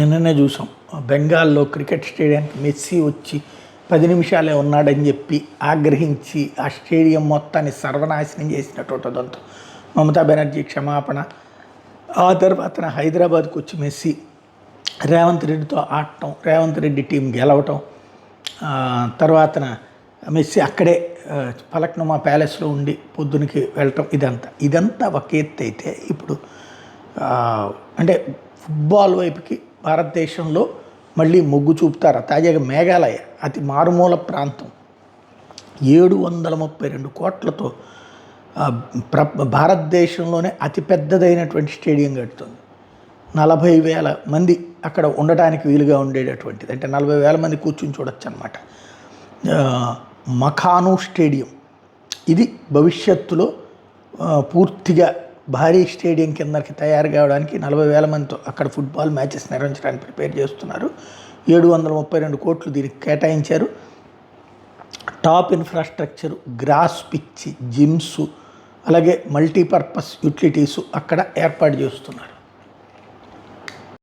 నిన్ననే చూసాం బెంగాల్లో క్రికెట్ స్టేడియానికి మెస్సీ వచ్చి 10 నిమిషాలే ఉన్నాడని చెప్పి ఆగ్రహించి ఆ స్టేడియం మొత్తాన్ని సర్వనాశనం చేసినటువంటి దాంతో మమతా బెనర్జీ క్షమాపణ. ఆ తర్వాత హైదరాబాద్కు వచ్చి మెస్సీ రేవంత్ రెడ్డితో ఆడటం, రేవంత్ రెడ్డి టీం గెలవటం, తర్వాత మెస్సీ అక్కడే ఫలక్నుమా ప్యాలెస్లో ఉండి పొద్దునకి వెళ్ళటం, ఇదంతా ఒక ఎత్తు అయితే ఇప్పుడు అంటే ఫుట్బాల్ వైపుకి భారతదేశంలో మళ్ళీ మొగ్గు చూపుతారా? తాజాగా మేఘాలయ అతి మారుమూల ప్రాంతం 732 కోట్లతో భారతదేశంలోనే అతిపెద్దదైనటువంటి స్టేడియం కడుతుంది. 40,000 మంది అక్కడ ఉండటానికి వీలుగా ఉండేటటువంటిది, అంటే 40,000 మంది కూర్చుని చూడొచ్చు అనమాట. మఖాను స్టేడియం ఇది భవిష్యత్తులో పూర్తిగా భారీ స్టేడియం కిందకి తయారు కావడానికి 40,000 మందితో అక్కడ ఫుట్బాల్ మ్యాచెస్ నిర్వహించడానికి ప్రిపేర్ చేస్తున్నారు. 732 కోట్లు దీనికి కేటాయించారు. Top infrastructure, grass pitch, gyms, అలాగే మల్టీపర్పస్ యూటిలిటీసు అక్కడ ఏర్పాటు చేస్తున్నారు.